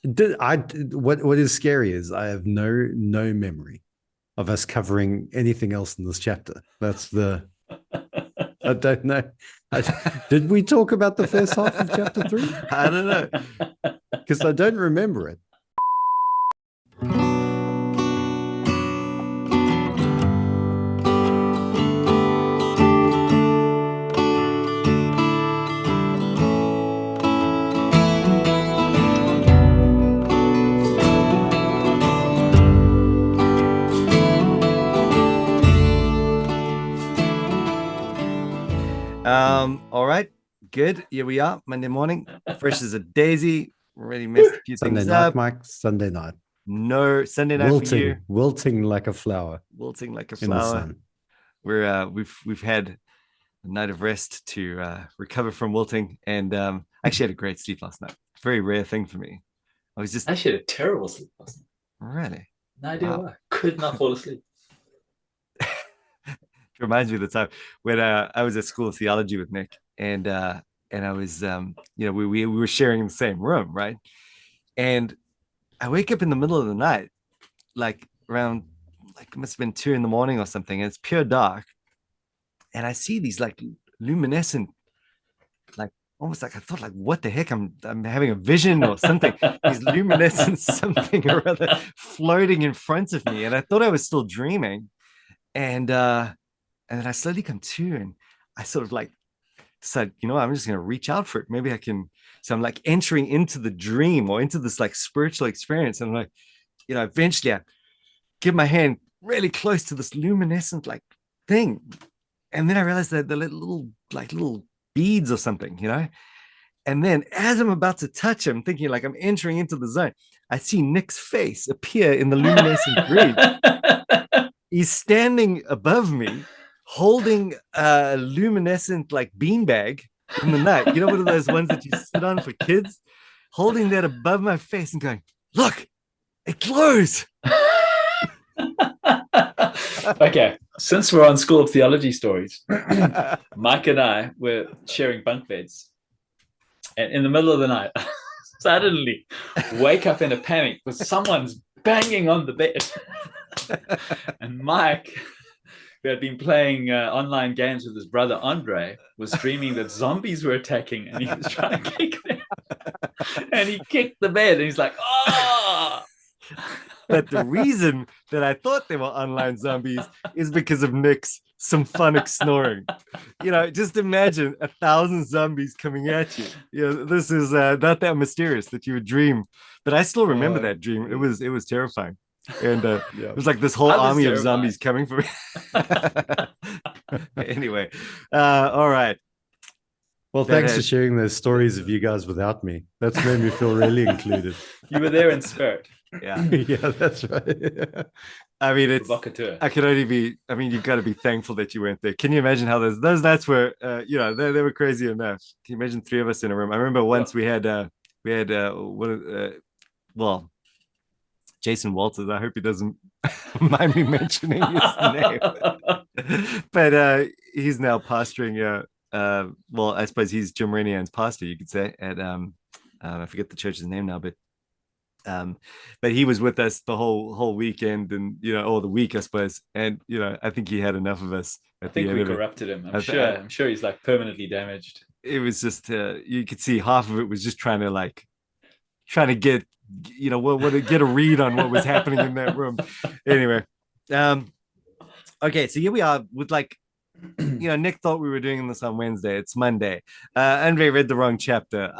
What is scary is I have no memory of us covering anything else in this chapter. That's the I don't know. Did we talk about the first half of chapter 3? I don't know. Because I don't remember it. All right, good. Here we are, Monday morning, fresh as a daisy. Already messed a few Sunday things night, up. Mike. Sunday night. No Sunday night for you. Wilting like a flower Wilting like a in the flower. sun. We've had a night of rest to recover from wilting, and I actually had a great sleep last night. Very rare thing for me. I was just Actually had a terrible sleep last night. really. No idea why. Could not fall asleep. It reminds me of the time when I was at school of theology with Nick, and I was we were sharing in the same room, right? And I wake up in the middle of the night, like around it must have been 2 a.m. or something, and it's pure dark, and I see these like luminescent, like almost like I thought, like, what the heck? I'm having a vision or something. These luminescent something or other floating in front of me, and I thought I was still dreaming, and then I slowly come to, and I sort of like said, I'm just going to reach out for it. Maybe I can. So I'm like entering into the dream or into this like spiritual experience. And I'm like, eventually I get my hand really close to this luminescent like thing. And then I realized that the little beads or something, And then as I'm about to touch him, thinking like I'm entering into the zone, I see Nick's face appear in the luminescent green. He's standing above me, holding a luminescent like beanbag in the night. One of those ones that you sit on for kids, holding that above my face and going, "Look, it glows." Okay, since we're on School of Theology stories, Mike and I were sharing bunk beds, and in the middle of the night, suddenly wake up in a panic because someone's banging on the bed. And Mike, who had been playing online games with his brother Andre, was dreaming that zombies were attacking, and he was trying to kick them. And he kicked the bed, and he's like, "Oh!" But the reason that I thought they were online zombies is because of Nick's symphonic snoring. Just imagine 1,000 zombies coming at you. This is not that mysterious that you would dream, but I still remember that dream. It was terrifying. And it was like this whole army of zombies coming for me. Anyway, all right. Well, thanks for sharing those stories of you guys without me. That's made me feel really included. You were there in spirit. Yeah. Yeah, that's right. I mean, you've got to be thankful that you weren't there. Can you imagine how those nights were, they were crazy enough. Can you imagine 3 of us in a room? I remember once we had Jason Walters. I hope he doesn't mind me mentioning his name. But he's now pastoring. I suppose he's Jim Renian's pastor, you could say, at I forget the church's name now, but he was with us the whole weekend, and or the week, I suppose. And I think he had enough of us. I think we corrupted him. I'm sure he's like permanently damaged. It was just you could see half of it was just trying to get get a read on what was happening in that room. Anyway, okay, so here we are with Nick thought we were doing this on Wednesday. It's Monday. Andre read the wrong chapter.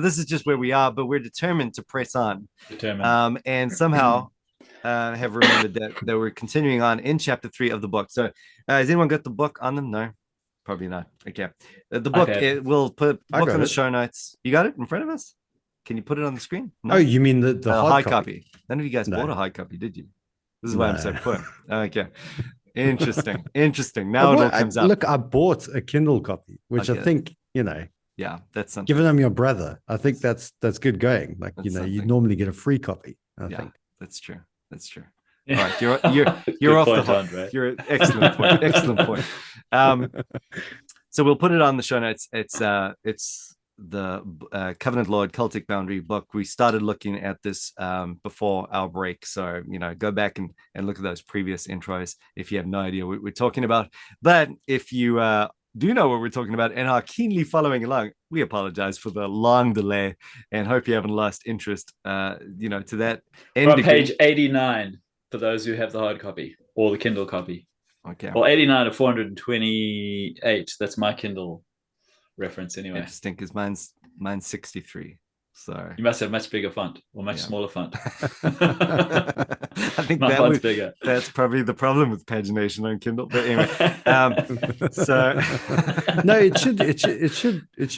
This is just where we are, but we're determined to press on. And somehow have remembered that we're continuing on in chapter 3 of the book. So has anyone got the book on them? No, probably not. Okay. The book, we'll put the book on the show notes. You got it in front of us? Can you put it on the screen? No? Oh, you mean the hard copy? None of you guys bought a hard copy, did you? This is why I'm so poor. Okay. Interesting. Now it all comes out. Look, I bought a Kindle copy, which I think, yeah, that's something. Given I'm your brother, I think that's good going. Like, you normally get a free copy. I think that's true. All right, you're off the hook. Right? You're excellent point. So we'll put it on the show notes. It's Covenant Lord Cultic Boundary book. We started looking at this before our break, so go back and look at those previous intros if you have no idea what we're talking about. But if you do know what we're talking about and are keenly following along, we apologize for the long delay and hope you haven't lost interest to that end. From page 89 for those who have the hard copy or the Kindle copy. Okay. Well, 89 of 428. That's my Kindle reference anyway. Interesting, because mine's 63. So you must have much bigger font or much smaller font. I think my font's bigger. That's probably the problem with pagination on Kindle. But anyway, so no, it should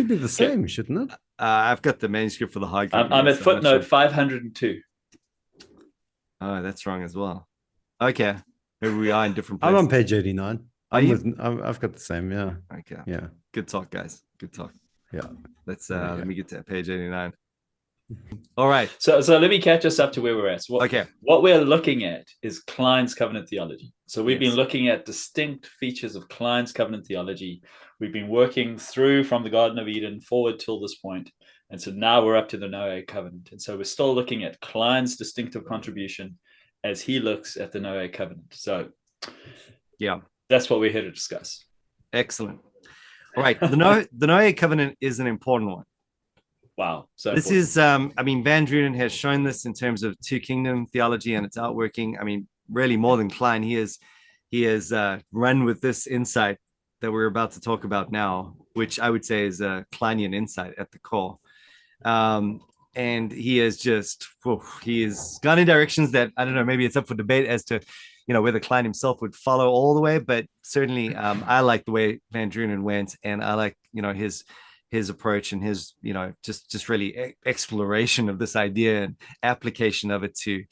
be the same, shouldn't it? I've got the manuscript for the hard copy. I'm at footnote 502. Oh, that's wrong as well. Okay, maybe we are in different places. I'm on page 89. I've got the same. Yeah. Okay. Yeah. Good talk, guys. Good talk. Yeah. Let me get to page 89. All right. So let me catch us up to where we're at. So what we're looking at is Klein's covenant theology. So we've been looking at distinct features of Klein's covenant theology. We've been working through from the Garden of Eden forward till this point. And so now we're up to the Noahic covenant. And so we're still looking at Klein's distinctive contribution as he looks at the Noahic covenant. So that's what we're here to discuss. Excellent. All right. The Noahic covenant is an important one. Wow. So this is, Van Drunen has shown this in terms of two kingdom theology and its outworking. Really more than Klein. He has run with this insight that we're about to talk about now, which I would say is a Kleinian insight at the core. And he has he has gone in directions that, I don't know, maybe it's up for debate as to, whether Klein himself would follow all the way, but certainly I like the way Van Drunen went, and I like, his approach and his, just really exploration of this idea and application of it to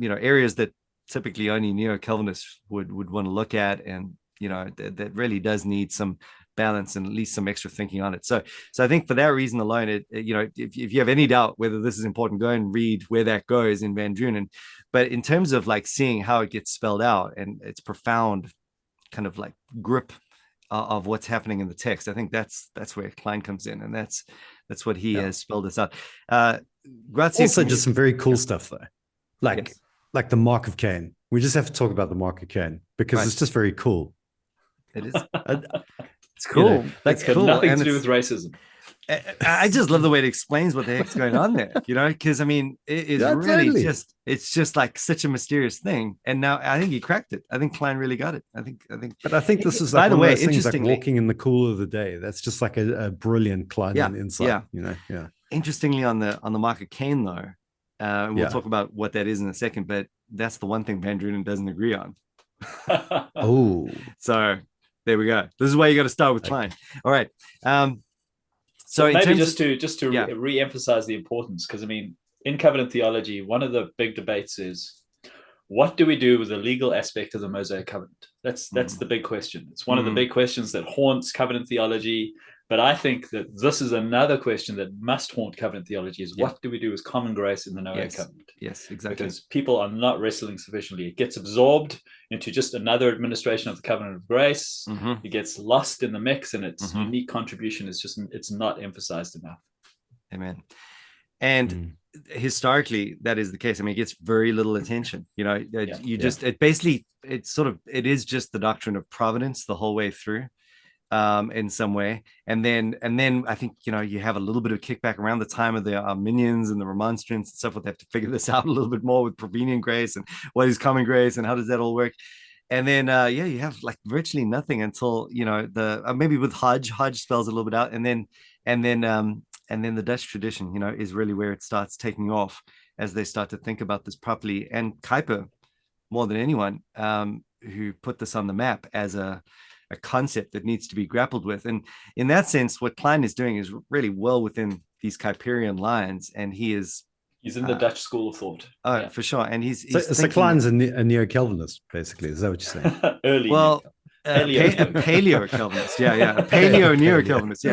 areas that typically only neo-Calvinists would want to look at. And, that really does need some balance and at least some extra thinking on it. So I think for that reason alone, if you have any doubt whether this is important, go and read where that goes in Van Drunen. But in terms of like seeing how it gets spelled out and its profound kind of like grip of what's happening in the text, I think that's where Klein comes in, and that's what he has spelled this out. Also, just some very cool stuff though, like the Mark of Cain. We just have to talk about the Mark of Cain because it's just very cool. It is. It's cool. That's got nothing to do with racism. I just love the way it explains what the heck's going on there, because it is really it's just like such a mysterious thing. And now I think he cracked it. I think Klein really got it. I think but I think this is like, by the way, things like walking in the cool of the day. That's just like a brilliant Kleinian insight. Interestingly, on the Mark of Cain though, we'll talk about what that is in a second, but that's the one thing Van Drunen doesn't agree on. So there we go. This is why you got to start with Klein. All right. So maybe just to re-emphasize the importance, because in covenant theology, one of the big debates is, what do we do with the legal aspect of the Mosaic covenant? That's the big question. It's one of the big questions that haunts covenant theology. But I think that this is another question that must haunt covenant theology: is what do we do with common grace in the Noahic covenant? Yes, exactly. Because people are not wrestling sufficiently. It gets absorbed into just another administration of the covenant of grace. It gets lost in the mix, and its unique contribution is it's not emphasized enough. Amen. And historically, that is the case. It gets very little attention. It is just the doctrine of providence the whole way through. In some way, and then I think you have a little bit of kickback around the time of the Arminians and the Remonstrants and stuff. They have to figure this out a little bit more with prevenient grace and what is common grace and how does that all work. And then you have like virtually nothing until maybe with Hodge spells a little bit out, and then the Dutch tradition is really where it starts taking off as they start to think about this properly, and Kuyper more than anyone who put this on the map as a concept that needs to be grappled with. And in that sense, what Klein is doing is really well within these Kuyperian lines, and he's in the Dutch school of thought. For sure. And he's so Klein's a neo-Calvinist, basically. Is that what you're saying? Paleo-Calvinist. Paleo neo-Calvinist.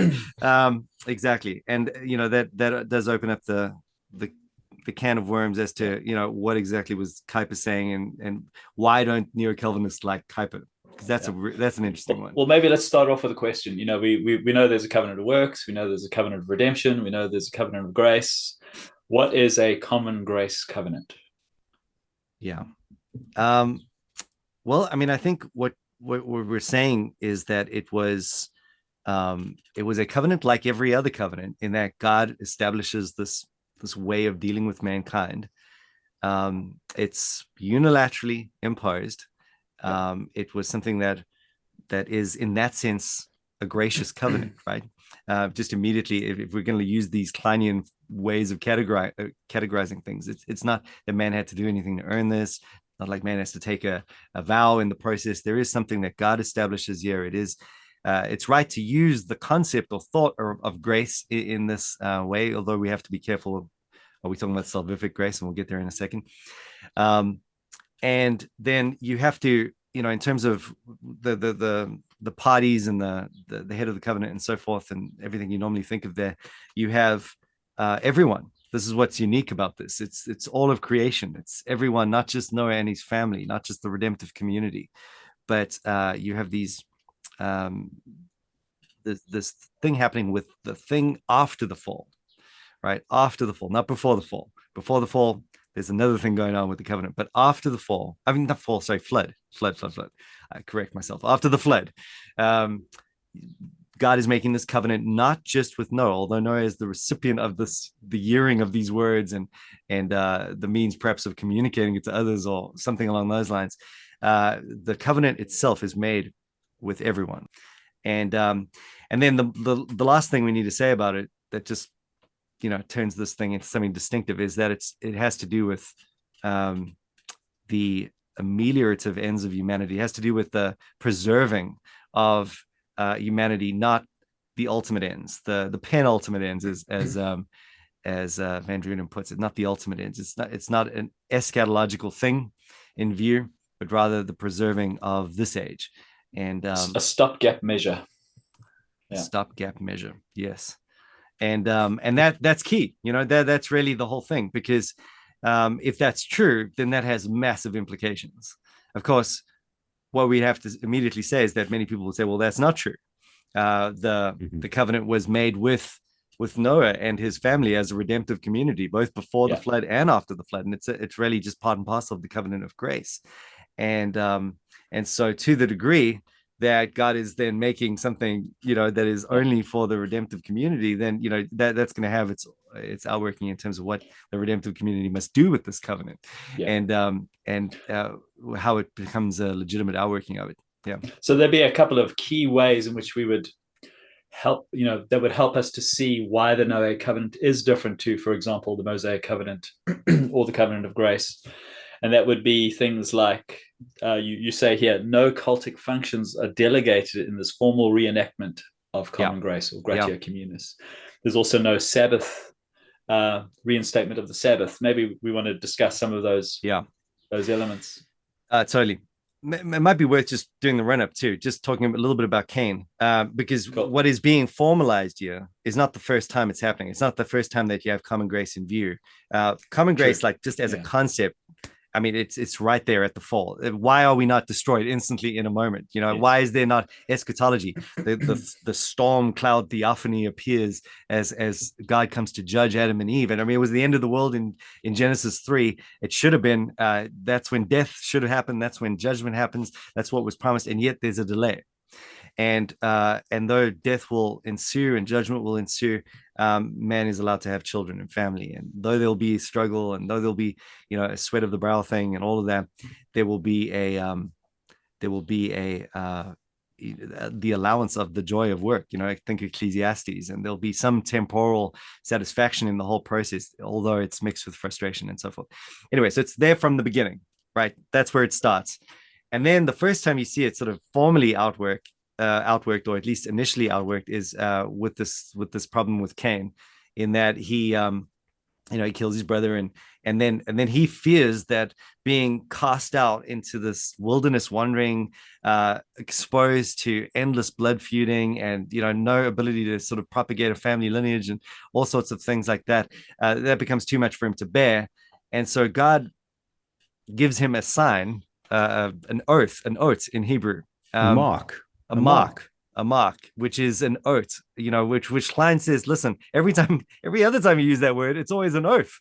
Exactly. And that does open up the can of worms as to what exactly was Kuyper saying, and why don't neo-Calvinists like Kuyper? because that's an interesting one. Well, maybe let's start off with a question. You know, we know there's a covenant of works. We know there's a covenant of redemption. We know there's a covenant of grace. What is a common grace covenant? Yeah. Well, I mean, I think what we're saying is that it was a covenant like every other covenant, in that God establishes this way of dealing with mankind. It's unilaterally imposed. It was something that is, in that sense, a gracious covenant, right? Just immediately, if we're going to use these Kleinian ways of categorizing things, it's not that man had to do anything to earn this. Not like man has to take a vow in the process. There is something that God establishes here. It is, it's right to use the concept or thought of grace in this way, although we have to be careful. Are we talking about salvific grace? And we'll get there in a second. And then you have to, in terms of the parties and the head of the covenant and so forth, and everything you normally think of there, you have everyone. This is what's unique about this. It's all of creation. It's everyone, not just Noah and his family, not just the redemptive community, but you have these this thing happening with the thing after the fall, right? After the fall, not before the fall. Before the fall, there's another thing going on with the covenant, but after the fall, I mean, not fall, sorry, flood. I correct myself. After the flood, God is making this covenant not just with Noah, although Noah is the recipient of the hearing of these words and the means perhaps of communicating it to others or something along those lines. The covenant itself is made with everyone, and then the last thing we need to say about it that just turns this thing into something distinctive is that it has to do with the ameliorative ends of humanity. It has to do with the preserving of humanity, not the ultimate ends, the penultimate ends, as Van Drunen puts it, not the ultimate ends. It's not an eschatological thing in view, but rather the preserving of this age, and a stopgap measure. Yeah. Stopgap measure, yes, and that's key. That's really the whole thing, because if that's true, then that has massive implications. Of course, what we have to immediately say is that many people will say, well, that's not true. The covenant was made with Noah and his family as a redemptive community, both before the flood and after the flood. And it's really just part and parcel of the covenant of grace. And so to the degree that God is then making something, that is only for the redemptive community, then, that's going to have its outworking in terms of what the redemptive community must do with this covenant, and how it becomes a legitimate outworking of it. Yeah. So there'd be a couple of key ways in which we would help, that would help us to see why the Noahic covenant is different to, for example, the Mosaic covenant or the covenant of grace. And that would be things like, you say here, no cultic functions are delegated in this formal reenactment of common grace or gratia communis. There's also no Sabbath, reinstatement of the Sabbath. Maybe we want to discuss some of those elements. Totally. It might be worth just doing the run-up too, just talking a little bit about Cain, because what is being formalized here is not the first time it's happening. It's not the first time that you have common grace in view. Common grace, like just as a concept, I mean, it's right there at the fall. Why are we not destroyed instantly in a moment? Why is there not eschatology? The storm cloud theophany appears as God comes to judge Adam and Eve. And I mean, it was the end of the world in Genesis 3. It should have been, that's when death should have happened. That's when judgment happens. That's what was promised. And yet there's a delay. And though death will ensue and judgment will ensue, man is allowed to have children and family. And though there'll be struggle, and though there'll be, a sweat of the brow thing and all of that, there will be the allowance of the joy of work. I think Ecclesiastes, and there'll be some temporal satisfaction in the whole process, although it's mixed with frustration and so forth. Anyway, so it's there from the beginning, right? That's where it starts. And then the first time you see it sort of formally outworked, or at least initially outworked, is with this problem with Cain, in that he he kills his brother, and then he fears that being cast out into this wilderness wandering, exposed to endless blood feuding, and no ability to sort of propagate a family lineage and all sorts of things like that, that becomes too much for him to bear. And so God gives him a sign, an oath in Hebrew, Mark. A mark, which is an oath, which Klein says, listen, every other time you use that word, it's always an oath,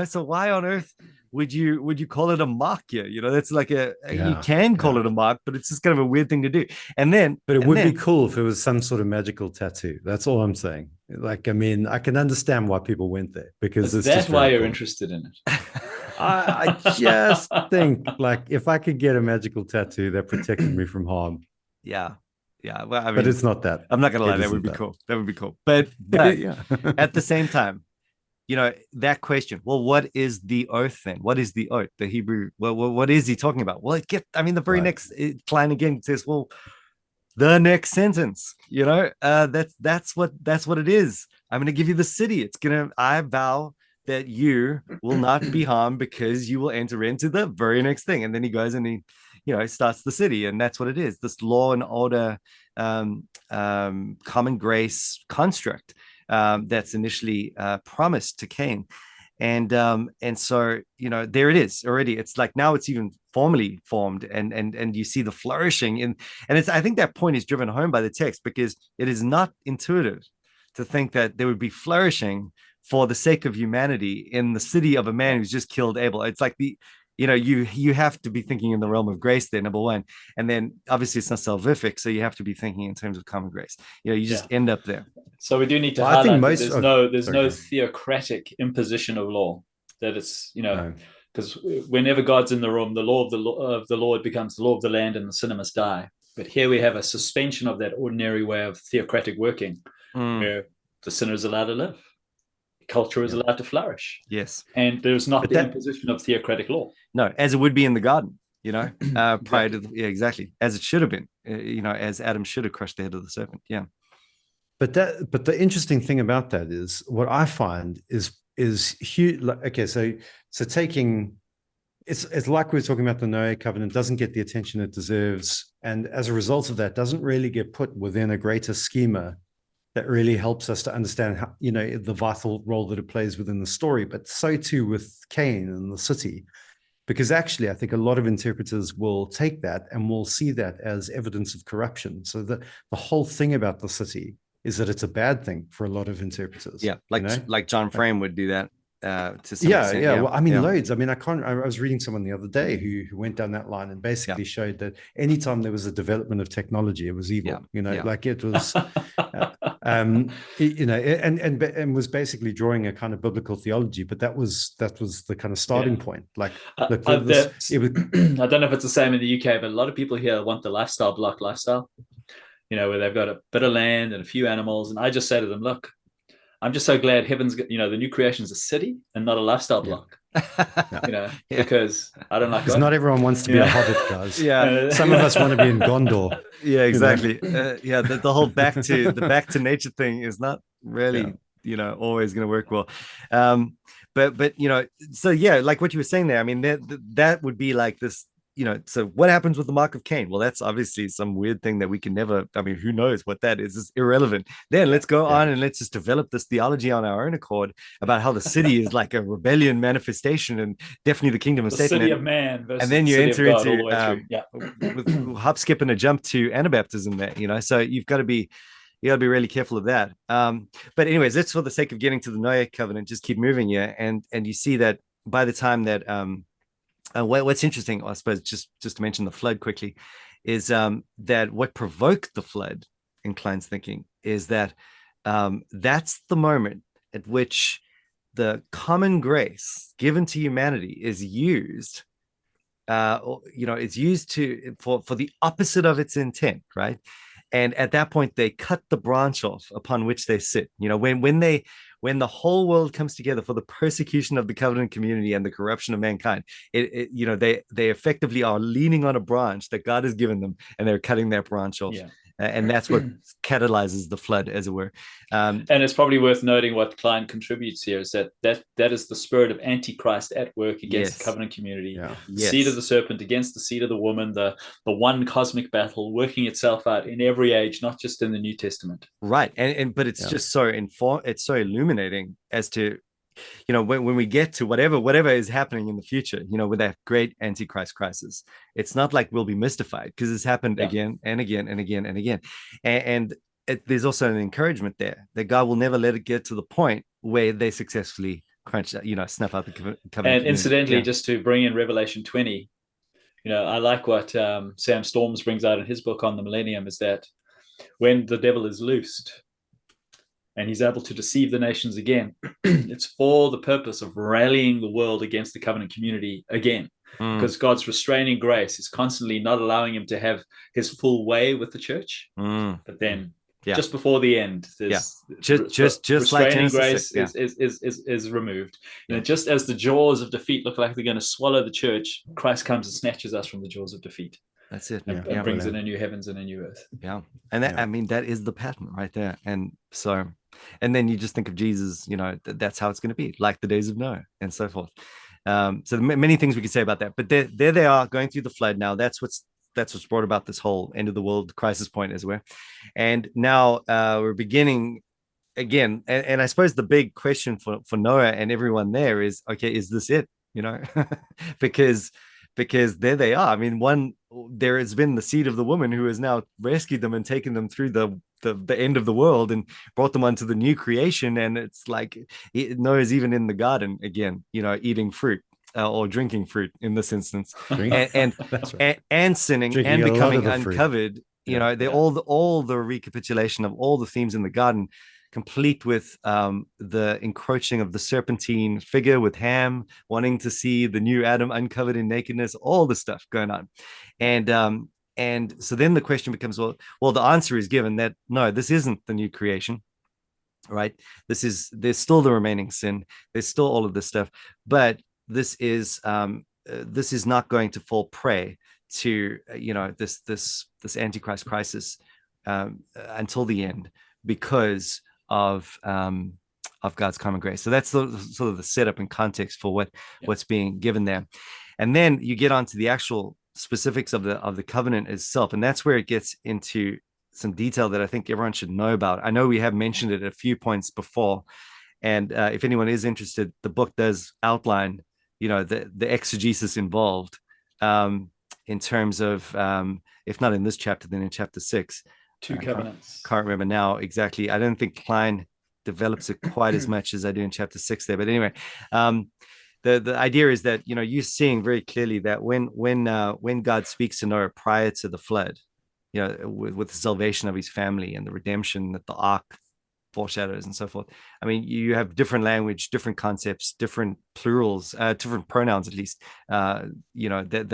so why on earth would you call it a mark here? That's like you can call it a mark, but it's just kind of a weird thing to do. But it would be cool if it was some sort of magical tattoo. That's all I'm saying. Like, I mean, I can understand why people went there, because is that why you're interested in it? I just think, like, if I could get a magical tattoo that protected me from harm. Yeah. Well, I mean, but it's not that. I'm not gonna lie, that would be cool. That would be cool. But yeah. At the same time, that question. Well, what is the oath then? What is the oath? The Hebrew. Well, what is he talking about? Well, the very next line again says, well, the next sentence. That's what it is. I'm gonna give you the city. I vow that you will not be harmed because you will enter into the very next thing. And then he goes and he starts the city, and that's what it is. This law and order, common grace construct that's initially promised to Cain. And so, there it is already. It's like now it's even formally formed, and you see the flourishing. And I think that point is driven home by the text, because it is not intuitive to think that there would be flourishing for the sake of humanity in the city of a man who's just killed Abel. It's like you have to be thinking in the realm of grace there, number one. And then obviously it's not salvific, so you have to be thinking in terms of common grace. You just end up there. So we do need to highlight that there's no theocratic imposition of law. That it's, because whenever God's in the room, the law of the Lord becomes the law of the land, and the sinner must die. But here we have a suspension of that ordinary way of theocratic working, where the sinner is allowed to live. Culture is allowed to flourish. Yes. And there's not the imposition of theocratic law. No, as it would be in the garden, prior to exactly, as it should have been, as Adam should have crushed the head of the serpent. Yeah. But the interesting thing about that is, what I find is huge. Okay, so taking, it's like we were talking about, the Noahic covenant doesn't get the attention it deserves, and as a result of that, doesn't really get put within a greater schema that really helps us to understand how, the vital role that it plays within the story. But so too with Cain and the city, because actually I think a lot of interpreters will take that and will see that as evidence of corruption. So the whole thing about the city is that it's a bad thing for a lot of interpreters. Yeah, like John Frame would do that. To some extent. Well, I mean, loads. I mean, I was reading someone the other day who went down that line and basically showed that anytime there was a development of technology, it was evil. Like it was, and was basically drawing a kind of biblical theology. But that was the kind of starting point. Like, look, I don't know if it's the same in the UK, but a lot of people here want the lifestyle block lifestyle. Where they've got a bit of land and a few animals, and I just say to them, look, I'm just so glad heaven's, the new creation is a city and not a lifestyle block. Because I don't like. Because not everyone wants to be a hobbit, guys. Some of us want to be in Gondor. Yeah, exactly. The whole back to nature thing is not really, always going to work well. But so like what you were saying there. I mean, that would be like this. So what happens with the mark of Cain? Well, that's obviously some weird thing that we can never, I mean, who knows what that is? It's irrelevant. Then let's go on and let's just develop this theology on our own accord about how the city is like a rebellion manifestation, and definitely the kingdom of Satan. City of man versus and then you enter into with hop, skip, and a jump to Anabaptism there, so you've got to be really careful of that. But anyways, that's for the sake of getting to the Noahic covenant, just keep moving here. And you see that by the time that, what's interesting, I suppose, just to mention the flood quickly, is that what provoked the flood in Klein's thinking is that that's the moment at which the common grace given to humanity is used, it's used for the opposite of its intent, right? And at that point, they cut the branch off upon which they sit. When the whole world comes together for the persecution of the covenant community and the corruption of mankind, they effectively are leaning on a branch that God has given them, and they're cutting that branch off. And that's what catalyzes the flood, as it were. And it's probably worth noting what Klein contributes here is that is the spirit of Antichrist at work against the covenant community. Seed of the serpent against the seed of the woman, the one cosmic battle working itself out in every age, not just in the New Testament. Right. But it's just so it's so illuminating as to when we get to whatever is happening in the future, with that great Antichrist crisis, it's not like we'll be mystified, because it's happened again and again and again and again. And there's also an encouragement there that God will never let it get to the point where they successfully snuff out the covenant. And incidentally, just to bring in Revelation 20, I like what Sam Storms brings out in his book on the millennium, is that when the devil is loosed and he's able to deceive the nations again, it's for the purpose of rallying the world against the covenant community again. Because God's restraining grace is constantly not allowing him to have his full way with the church. But then just before the end, there's just restraining like grace is removed. Just as the jaws of defeat look like they're going to swallow the church, Christ comes and snatches us from the jaws of defeat. That's it. And brings in a new heavens and a new earth. Yeah. And that, I mean, that is the pattern right there. And so, and then you just think of Jesus, that's how it's going to be, like the days of Noah and so forth. So many things we could say about that, but there they are going through the flood. Now that's what's brought about this whole end of the world crisis point, as well. And now we're beginning again. And I suppose the big question for Noah and everyone there is, okay, is this it? because there they are. I mean, there has been the seed of the woman who has now rescued them and taken them through the end of the world and brought them onto the new creation. And it's like Noah's even in the garden again, eating fruit or drinking fruit in this instance, and sinning drinking and becoming uncovered. They're all the recapitulation of all the themes in the garden, complete with the encroaching of the serpentine figure with Ham wanting to see the new Adam uncovered in nakedness, all the stuff going on. And so then the question becomes, well, the answer is given that no, this isn't the new creation, right? There's still the remaining sin. There's still all of this stuff, but this is not going to fall prey to this Antichrist crisis until the end, because of God's common grace. So that's sort of the setup and context for what's being given there. And then you get onto the actual specifics of the covenant itself, and that's where it gets into some detail that I think everyone should know about. I know we have mentioned it a few points before, and if anyone is interested, the book does outline the exegesis involved in terms of if not in this chapter, then in chapter 6. Two covenants. Can't remember now exactly. I don't think Klein develops it quite as much as I do in chapter 6 there. But anyway, the idea is that you're seeing very clearly that when God speaks to Noah prior to the flood, with the salvation of his family and the redemption that the ark foreshadows and so forth. I mean, you have different language, different concepts, different plurals, different pronouns at least, that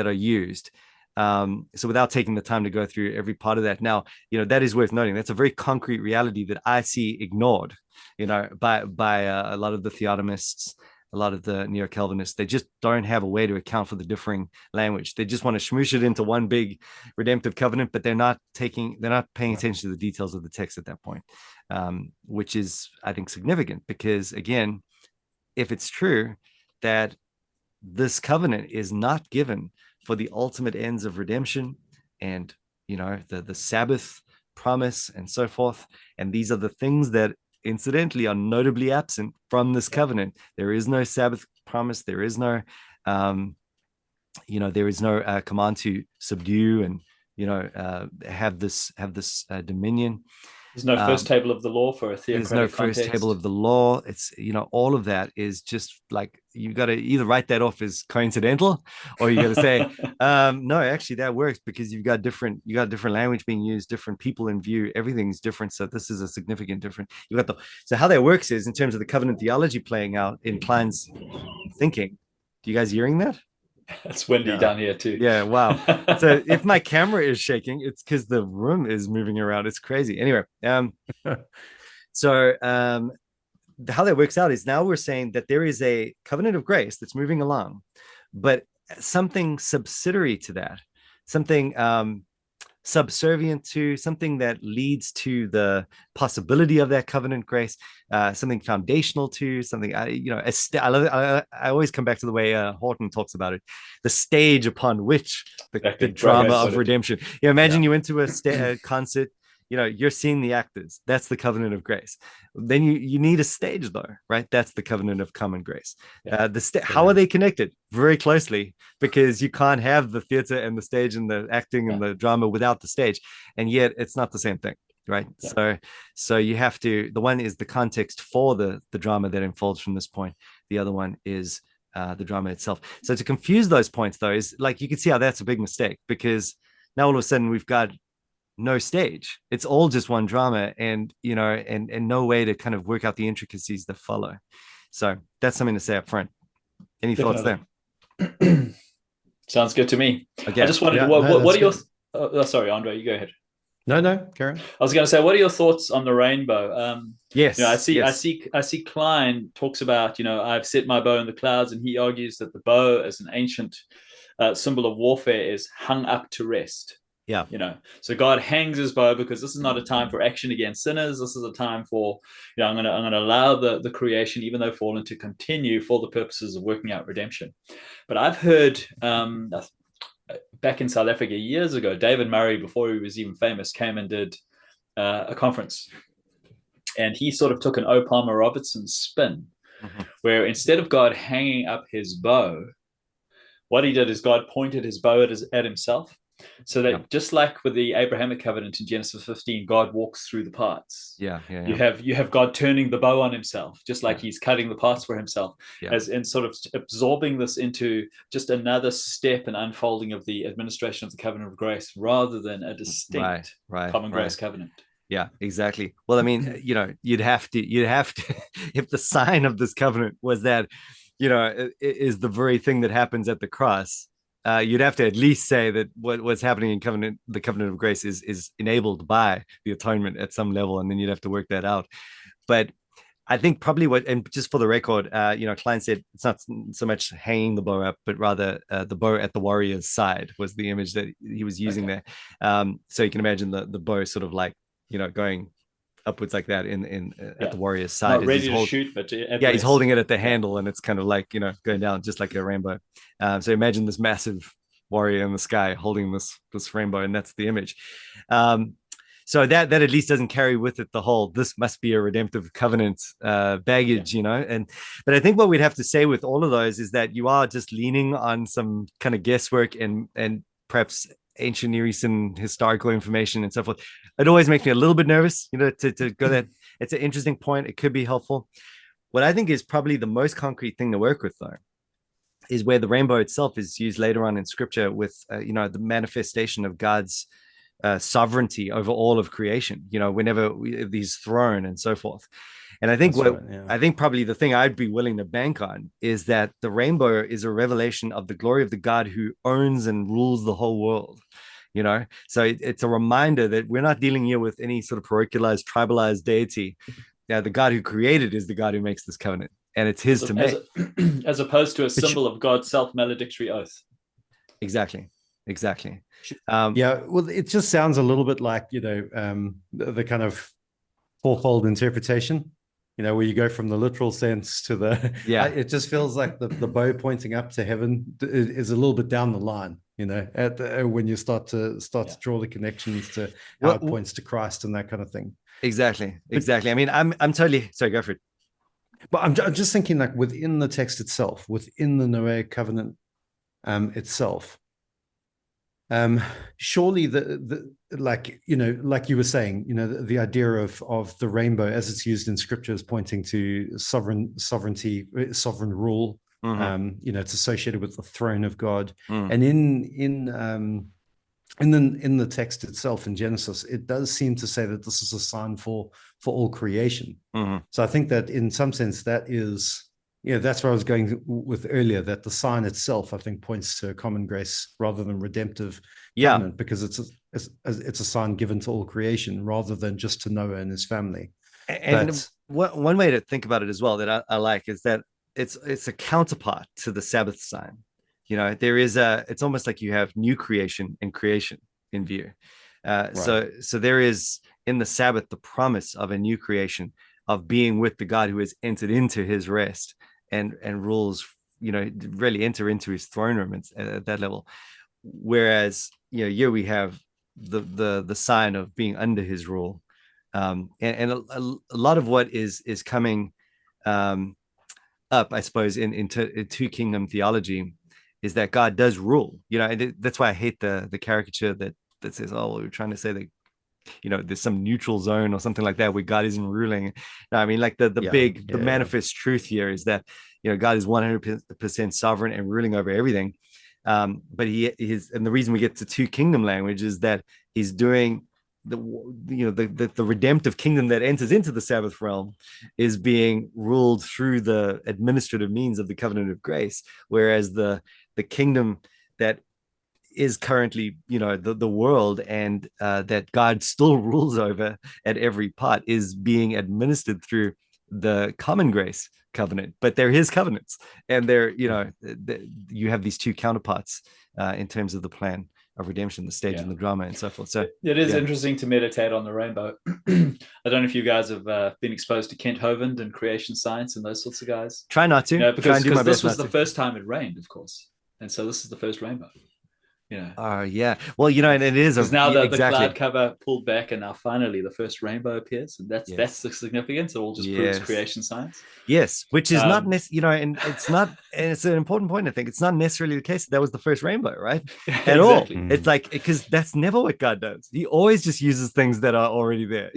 are used. So without taking the time to go through every part of that, now, that is worth noting. That's a very concrete reality that I see ignored, by a lot of the theonomists, a lot of the neo-Calvinists. They just don't have a way to account for the differing language. They just want to smoosh it into one big redemptive covenant, but they're not paying attention to the details of the text at that point, which is, I think, significant, because again, if it's true that this covenant is not given for the ultimate ends of redemption and the Sabbath promise and so forth, and these are the things that incidentally are notably absent from this covenant. There is no Sabbath promise. There is no command to subdue and have this dominion. There's no first table of the law for a theocratic There's no first table of the law. It's, all of that is just like, you got to either write that off as coincidental, or you got to say, no, actually that works, because you got different language being used, different people in view, everything's different. So this is a significant difference. So how that works is in terms of the covenant theology playing out in Klein's thinking. Do you guys hearing that? It's windy down here too. Yeah, wow. So if my camera is shaking, it's because the room is moving around. It's crazy. Anyway, so how that works out is now we're saying that there is a covenant of grace that's moving along, but something subsidiary to that, something subservient to, something that leads to the possibility of that covenant grace, something foundational to, something, I always come back to the way Horton talks about it, the stage upon which the drama of redemption. Imagine you went to a concert, you're seeing the actors. That's the covenant of grace. Then you need a stage though, right? That's the covenant of common grace. Yeah. How are they connected? Very closely, because you can't have the theater and the stage and the acting and the drama without the stage, and yet it's not the same thing, right? So you have to, the one is the context for the drama that unfolds from this point. The other one is the drama itself. So to confuse those points though is like, you can see how that's a big mistake, because now all of a sudden we've got no stage. It's all just one drama, and and no way to kind of work out the intricacies that follow. So that's something to say up front. Any thoughts there? Sounds good to me. Okay. I just wanted what are your sorry, Andre, you go ahead. No, Karen. I was going to say, what are your thoughts on the rainbow? Yes, I see Klein talks about, I've set my bow in the clouds, and he argues that the bow as an ancient symbol of warfare is hung up to rest. Yeah. So God hangs his bow because this is not a time for action against sinners. This is a time for, I'm going to allow the creation, even though fallen, to continue for the purposes of working out redemption. But I've heard back in South Africa years ago, David Murray, before he was even famous, came and did a conference, and he sort of took an O. Palmer Robertson spin, where instead of God hanging up his bow, what he did is God pointed his bow at himself. So that just like with the Abrahamic covenant in Genesis 15, God walks through the parts. Yeah. You have God turning the bow on himself, just like he's cutting the parts for himself, and sort of absorbing this into just another step and unfolding of the administration of the covenant of grace, rather than a distinct common grace covenant. Yeah, exactly. Well, I mean, you'd have to, if the sign of this covenant was that, is the very thing that happens at the cross. You'd have to at least say that what's happening in the covenant of grace is enabled by the atonement at some level, and then you'd have to work that out. But I think probably and just for the record, Klein said it's not so much hanging the bow up, but rather the bow at the warrior's side was the image that he was using there. So you can imagine the bow sort of like, going upwards like that at the warrior's side. Not ready to shoot, but he's holding it at the handle, and it's kind of like, going down just like a rainbow. So imagine this massive warrior in the sky holding this rainbow, and that's the image. So that at least doesn't carry with it the whole, this must be a redemptive covenant baggage, but I think what we'd have to say with all of those is that you are just leaning on some kind of guesswork and perhaps ancient Near Eastern historical information and so forth. It always makes me a little bit nervous, to go that. It's an interesting point. It could be helpful. What I think is probably the most concrete thing to work with, though, is where the rainbow itself is used later on in scripture with, the manifestation of God's sovereignty over all of creation, whenever he's thrown and so forth. And I think I think probably the thing I'd be willing to bank on is that the rainbow is a revelation of the glory of the God who owns and rules the whole world. So it's a reminder that we're not dealing here with any sort of parochialized, tribalized deity. The God who created is the God who makes this covenant, and it's his to make. As opposed to a symbol of God's self-maledictory oath. Exactly. Well, it just sounds a little bit like, the kind of fourfold interpretation, where you go from the literal sense to the, it just feels like the bow pointing up to heaven is a little bit down the line, when you start to draw the connections to how it points to Christ and that kind of thing. Exactly. I mean, I'm totally, sorry, go for it. But I'm just thinking, like, within the text itself, within the Noahic covenant itself, surely like you were saying, the idea of the rainbow as it's used in scripture is pointing to sovereignty, sovereign rule. It's associated with the throne of God. And in the text itself in Genesis, it does seem to say that this is a sign for all creation. So I think that in some sense that is, that's what I was going with earlier, that the sign itself, I think, points to a common grace rather than redemptive covenant, because it's a sign given to all creation rather than just to Noah and his family. And one way to think about it as well that I like is that it's a counterpart to the Sabbath sign. It's almost like you have new creation and creation in view. So there is in the Sabbath the promise of a new creation, of being with the God who has entered into his rest and rules, really enter into his throne room at that level. Whereas, here we have the sign of being under his rule. And a lot of what is coming up, I suppose, in two kingdom theology, is that God does rule. And that's why I hate the caricature that says, "Oh, we're trying to say that there's some neutral zone or something like that where God isn't ruling." No, I mean, like the manifest truth here is that God is 100% sovereign and ruling over everything. But he is, and the reason we get to two kingdom language is that he's doing the redemptive kingdom that enters into the Sabbath realm is being ruled through the administrative means of the covenant of grace, whereas the kingdom that is currently the world, and that God still rules over at every part, is being administered through the common grace covenant. But they're his covenants, and they're you have these two counterparts in terms of the plan of redemption, the stage and the drama, and so forth. So it is interesting to meditate on the rainbow. I don't know if you guys have been exposed to Kent Hovind and creation science and those sorts of guys. Try not to. Because this was the first time it rained, of course, and so this is the first rainbow. Yeah. Well, and it is because now the cloud cover pulled back, and now finally the first rainbow appears, and that's the significance. It all just proves creation science. Yes, which is not necessarily, and it's not, and it's an important point. I think it's not necessarily the case that was the first rainbow, right? At all. It's like, because that's never what God does. He always just uses things that are already there.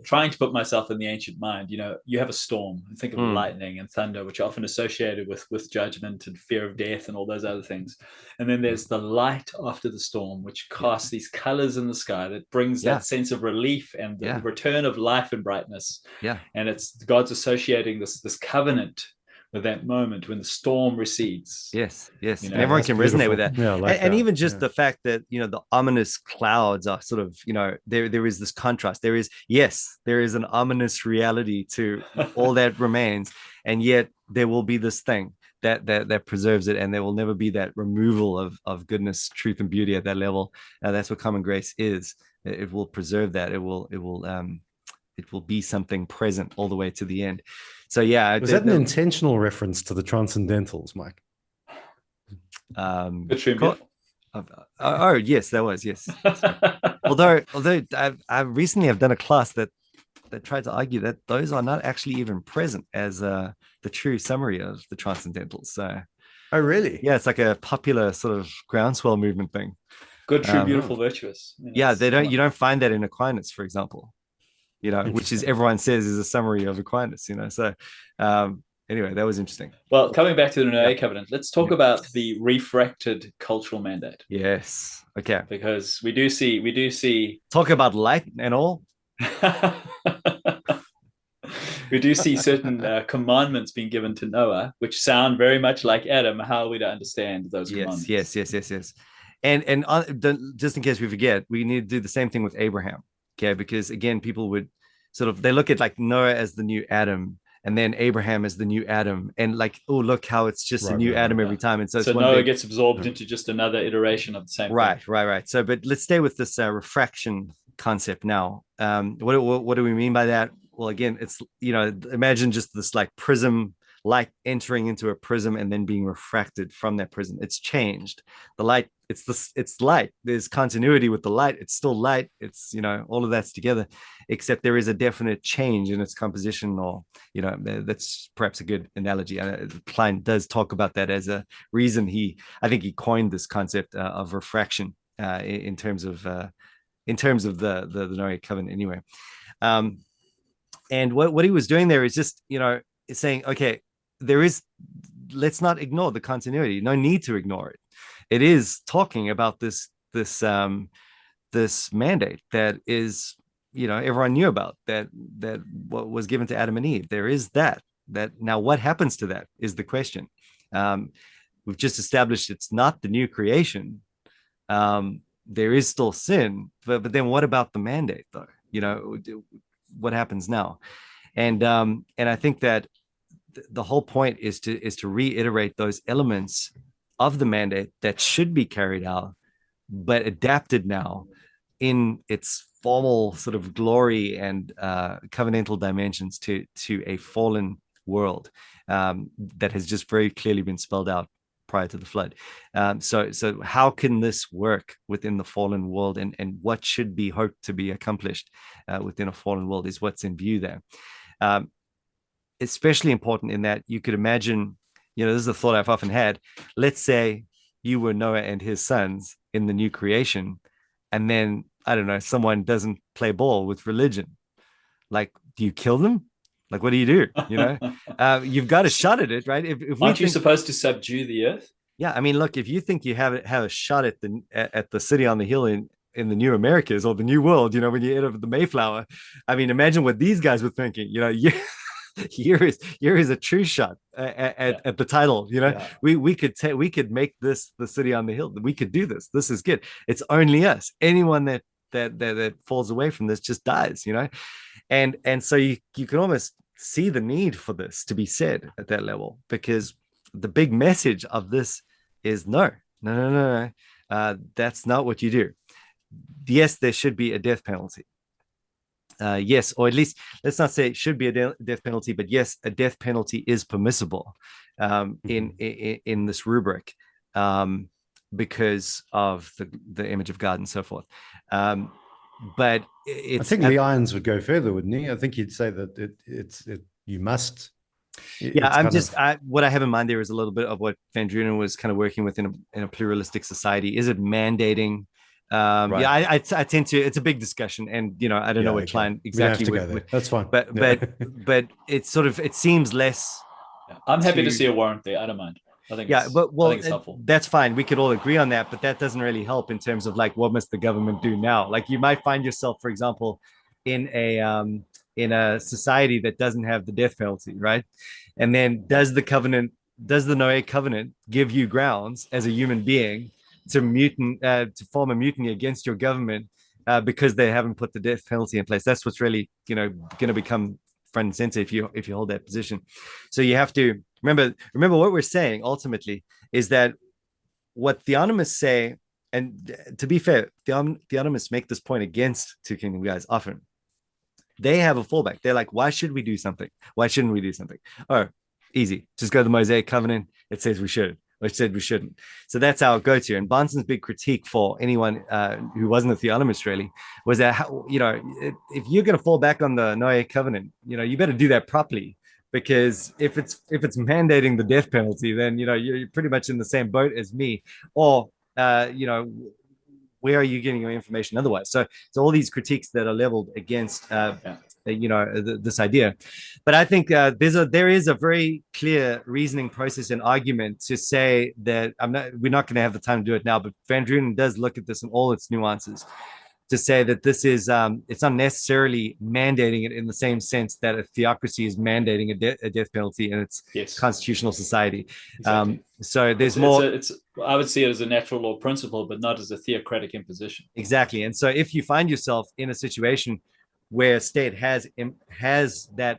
Trying to put myself in the ancient mind, you have a storm. Think of lightning and thunder, which are often associated with judgment and fear of death and all those other things. And then there's the light after the storm, which casts these colors in the sky that brings that sense of relief and the return of life and brightness. Yeah. And it's God's associating this covenant with that moment when the storm recedes. Yes. And everyone can resonate with that. And even just the fact that the ominous clouds are sort of there is this contrast. There is an ominous reality to all that remains, and yet there will be this thing that preserves it, and there will never be that removal of goodness, truth, and beauty at that level. That's what common grace is. It will preserve that. It will be something present all the way to the end. So was that an intentional reference to the Transcendentals, Mike? Yes, that was, yes. although I recently have done a class that tried to argue that those are not actually even present as the true summary of the Transcendentals. So, oh really? Yeah, it's like a popular sort of groundswell movement thing. Good, true, beautiful, virtuous. They don't. You don't find that in Aquinas, for example. Which is everyone says is a summary of Aquinas. So anyway, that was interesting. Well, coming back to the Noahic covenant, let's talk about the refracted cultural mandate. Yes. Okay. Because we do see talk about light and all. We do see certain commandments being given to Noah, which sound very much like Adam. How are we to understand those commandments? Yes. And just in case we forget, we need to do the same thing with Abraham. Okay, because again, people would they look at like Noah as the new Adam, and then Abraham as the new Adam, and like, oh, look how it's just a new Adam every time. And so Noah gets absorbed into just another iteration of the same thing. Right. So, but let's stay with this refraction concept now. What do we mean by that? Well, again, it's imagine just this like prism, light entering into a prism and then being refracted from that prism. It's changed. The light, it's light. There's continuity with the light. It's still light. It's all of that's together, except there is a definite change in its composition, or that's perhaps a good analogy. Klein does talk about that as a reason I think he coined this concept of refraction in terms of the Noahic covenant anyway. And what he was doing there is just saying, okay, let's not ignore the continuity. No need to ignore it. It is talking about this mandate that is, everyone knew about, that what was given to Adam and Eve. There is that now what happens to that is the question. We've just established it's not the new creation. There is still sin, but then what about the mandate though? What happens now? And I think that the whole point is to reiterate those elements of the mandate that should be carried out, but adapted now in its formal sort of glory and covenantal dimensions to a fallen world that has just very clearly been spelled out prior to the flood. So how can this work within the fallen world, and what should be hoped to be accomplished within a fallen world is what's in view there. Especially important in that you could imagine, this is a thought I've often had. Let's say you were Noah and his sons in the new creation, and then, I don't know, someone doesn't play ball with religion. Like, do you kill them? Like, what do? You've got a shot at it, right? If Aren't you supposed to subdue the earth? Yeah, I mean, look, if you think you have a shot at the city on the hill in the new Americas or the new world, when you enter the Mayflower, I mean, imagine what these guys were thinking. Here is a true shot at the title. We could make this the city on the hill. We could do this. This is good. It's only us. Anyone that falls away from this just dies. And so you can almost see the need for this to be said at that level, because the big message of this is no. That's not what you do. Yes, there should be a death penalty. Yes, or at least let's not say it should be a death penalty, but yes, a death penalty is permissible in this rubric because of the image of God and so forth. But I think Lyons would go further, wouldn't he? I think he'd say that you must. What I have in mind there is a little bit of what Van Drunen was kind of working with in a pluralistic society. Is it mandating? Right. Yeah, I tend to. It's a big discussion, and I don't know what Klein exactly. That's fine. But it's sort of, it seems less. I'm happy to see a warrant there. I don't mind. I think I think it's helpful. That's fine. We could all agree on that, but that doesn't really help in terms of like, what must the government do now? Like, you might find yourself, for example, in a society that doesn't have the death penalty, right? And then does the Noahic covenant give you grounds as a human being to form a mutiny against your government because they haven't put the death penalty in place? That's what's really going to become front and center if you hold that position. So you have to remember what we're saying ultimately is that what theonomists say, and to be fair, theonomists make this point against two kingdom guys often. They have a fallback. They're like, why should we do something? Why shouldn't we do something? Oh, easy. Just go to the Mosaic covenant. It says we should. Or it said we shouldn't. So that's our go-to. And Bahnsen's big critique for anyone who wasn't a theonomist really was that, if you're going to fall back on the Noahic covenant, you better do that properly. Because if it's mandating the death penalty, then you're pretty much in the same boat as me. Or where are you getting your information otherwise? So all these critiques that are leveled against this idea. But I think there is a very clear reasoning process and argument to say that we're not going to have the time to do it now, but Van Drunen does look at this in all its nuances to say that this is it's not necessarily mandating it in the same sense that a theocracy is mandating a death penalty in its constitutional society. Exactly. So there's I would see it as a natural law principle, but not as a theocratic imposition. Exactly. And so if you find yourself in a situation where a state has that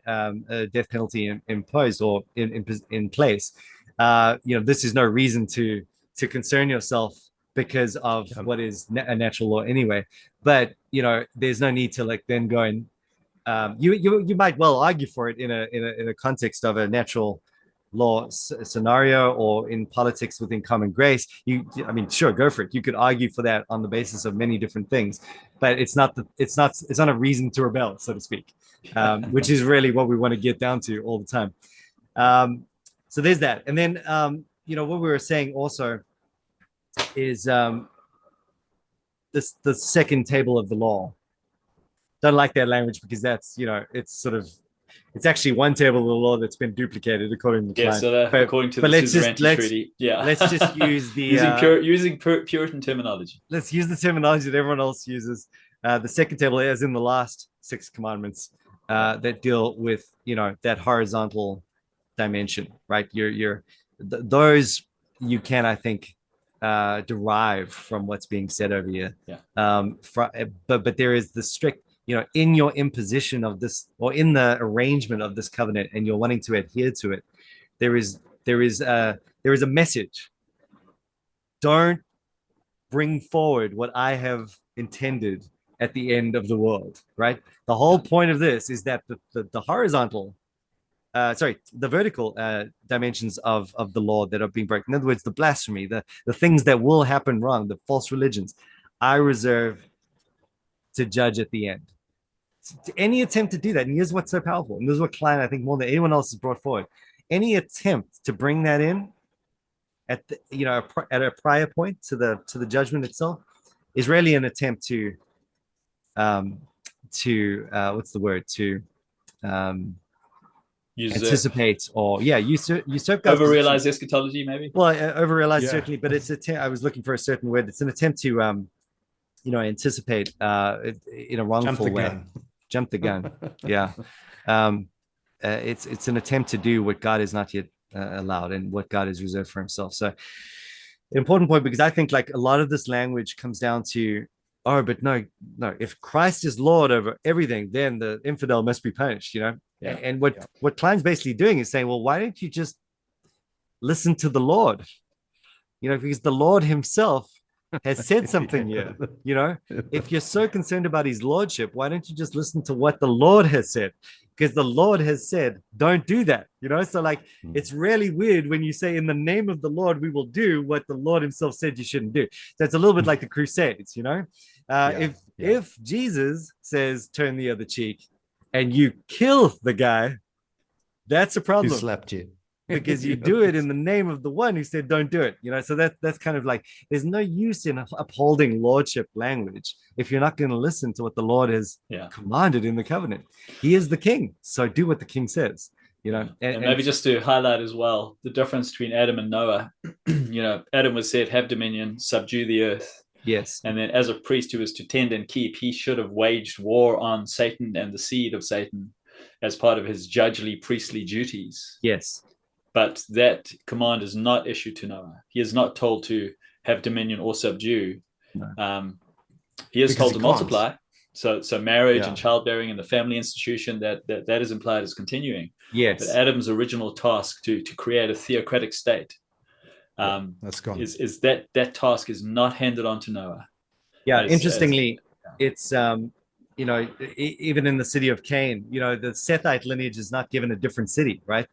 death penalty imposed or in place, this is no reason to concern yourself because of what is a natural law anyway. But there's no need to then go and you might well argue for it in a context of a natural law scenario or in politics within common grace. Sure, go for it. You could argue for that on the basis of many different things, but it's not a reason to rebel, so to speak, which is really what we want to get down to all the time. So there's that. And then what we were saying also is the second table of the law. Don't like that language because that's it's actually one table of the law that's been duplicated according to according to the Suzerainty Treaty. Yeah, let's just use the using Puritan terminology. Let's use the terminology that everyone else uses. The second table is in the last 6 commandments that deal with that horizontal dimension, right? Those you can, I think, derive from what's being said over here. But there is the strict, in your imposition of this, or in the arrangement of this covenant, and you're wanting to adhere to it, there is a message. Don't bring forward what I have intended at the end of the world, right? The whole point of this is that the horizontal the vertical dimensions of the law that are being broken. In other words, the blasphemy, the things that will happen wrong, the false religions, I reserve to judge at the end. Any attempt to do that, and here's what's so powerful, and this is what Klein, I think, more than anyone else has brought forward. Any attempt to bring that in at at a prior point to the judgment itself is really an attempt to what's the word, to anticipate or usurp God's over-realize eschatology, maybe. Well, over-realize certainly, but it's I was looking for a certain word. It's an attempt to anticipate in a wrongful way. Jump the gun. Yeah. It's an attempt to do what God has not yet allowed and what God has reserved for himself. So important point, because I think like a lot of this language comes down to, oh, but no, if Christ is Lord over everything, then the infidel must be punished, And what Klein's basically doing is saying, well, why don't you just listen to the Lord? Because the Lord himself has said something here. If you're so concerned about his lordship, why don't you just listen to what the Lord has said? Because the Lord has said, don't do that. So like, it's really weird when you say, in the name of the Lord, we will do what the Lord himself said you shouldn't do. So it's a little bit like the Crusades, If Jesus says, turn the other cheek, and you kill the guy, that's a problem. Who slapped you. Because you do it in the name of the one who said don't do it, so that's kind of like, there's no use in upholding lordship language if you're not going to listen to what the Lord has commanded in the covenant. He is the king, so do what the king says. And maybe just to highlight as well the difference between Adam and Noah. Adam was said, have dominion, subdue the earth. Yes. And then as a priest who was to tend and keep, he should have waged war on Satan and the seed of Satan as part of his judgely priestly duties. Yes. But that command is not issued to Noah. He is not told to have dominion or subdue. No. He is told to multiply. So marriage and childbearing and the family institution, that is implied as continuing. Yes. But Adam's original task to create a theocratic state, that's gone. Is that task is not handed on to Noah. Yeah. Interestingly, it's even in the city of Cain, the Sethite lineage is not given a different city, right?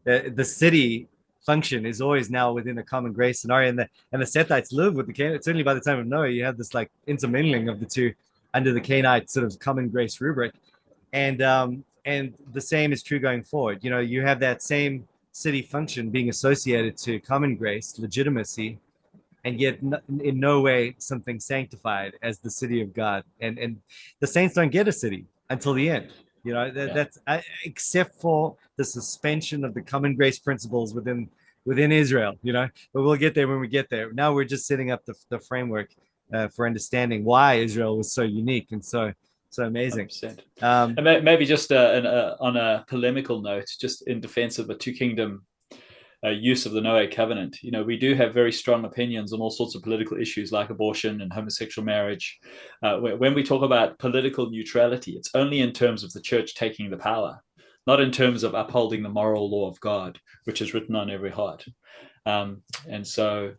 The city function is always now within a common grace scenario, and the Sethites live with the Canaanites. Certainly by the time of Noah, you have this like intermingling of the two under the Canaanite sort of common grace rubric, and the same is true going forward. You have that same city function being associated to common grace legitimacy, and yet in no way something sanctified as the city of God. And the saints don't get a city until the end. That's except for the suspension of the common grace principles within Israel, but we'll get there when we get there. Now we're just setting up the framework for understanding why Israel was so unique and so amazing. And maybe just on a polemical note, just in defense of the two kingdom use of the Noahic covenant, we do have very strong opinions on all sorts of political issues like abortion and homosexual marriage. When we talk about political neutrality, it's only in terms of the church taking the power, not in terms of upholding the moral law of God, which is written on every heart. And so,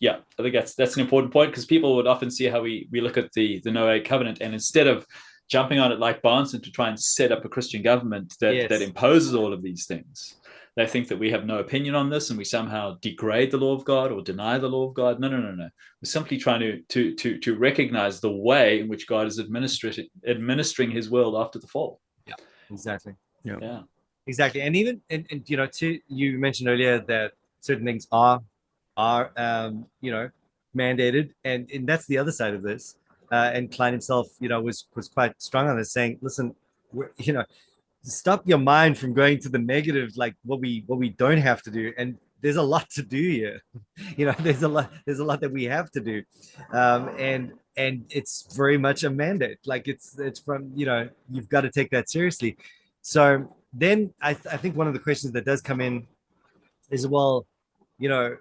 I think that's an important point, because people would often see how we look at the Noahic covenant, and instead of jumping on it like Barnson to try and set up a Christian government that imposes all of these things, they think that we have no opinion on this and we somehow degrade the law of God or deny the law of God. No. We're simply trying to recognize the way in which God is administering his world after the fall. Yeah, exactly. Yeah. Exactly. And even, you mentioned earlier that certain things are mandated. And that's the other side of this. And Klein himself, was quite strong on this, saying, listen, stop your mind from going to the negative, like what we don't have to do. And there's a lot to do here. There's a lot that we have to do. And it's very much a mandate. Like it's from, you've got to take that seriously. So then I think one of the questions that does come in is, well, to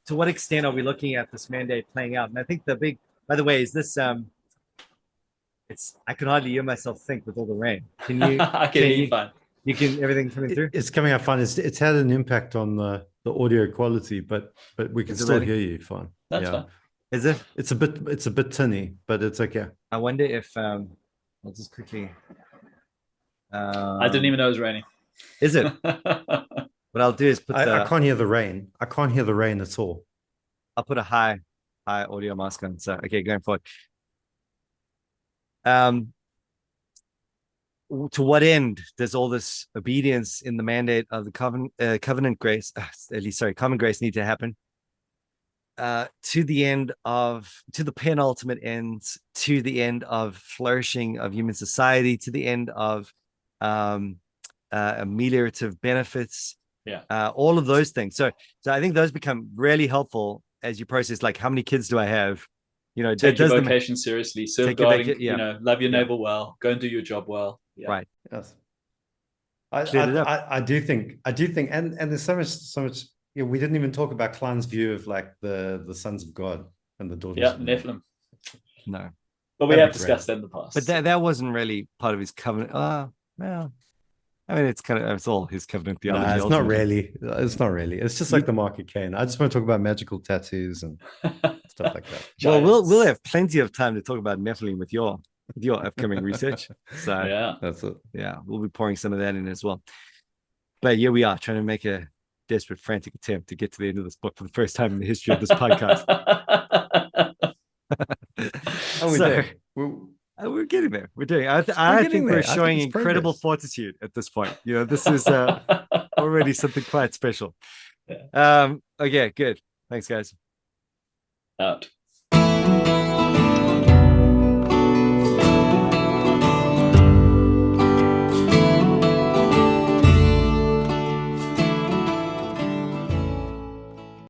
what extent are we looking at this mandate playing out? And I think the big, by the way, is this, I can hardly hear myself think with all the rain. Can you? I can hear you fine. You can, everything coming through? It's coming out fine. It's had an impact on the audio quality, but we can still hear you fine. That's fine. Is it? It's a bit tinny, but it's okay. I wonder if I'll just quickly. I didn't even know it was raining. Is it? What I'll do is put I can't hear the rain. I can't hear the rain at all. I'll put a high audio mask on. So okay, going forward. To what end does all this obedience in the mandate of the covenant grace, at least sorry, common grace need to happen? To the penultimate ends, to the end of flourishing of human society, to the end of ameliorative benefits, all of those things. So I think those become really helpful as you process, like, how many kids do I have? Take your vocation seriously, serve God, love your neighbor well, go and do your job well. Right. Yes. Cleared it up. I do think, and there's so much. We didn't even talk about Klein's view of like the sons of God and the daughters. Yeah, Nephilim. No, but we have discussed that in the past. But that wasn't really part of his covenant. Well, I mean, it's all his covenant theology. No, it's not really. It's not really. It's just like the Mark of Cain. I just want to talk about magical tattoos and stuff like that. Well, we'll have plenty of time to talk about Nephilim with your upcoming research. So yeah, that's it. Yeah, we'll be pouring some of that in as well. But here we are trying to make a desperate, frantic attempt to get to the end of this book for the first time in the history of this podcast. We're getting there. We're doing. I think we're showing incredible fortitude at this point. This is already something quite special. Yeah. Okay, good. Thanks, guys. Out.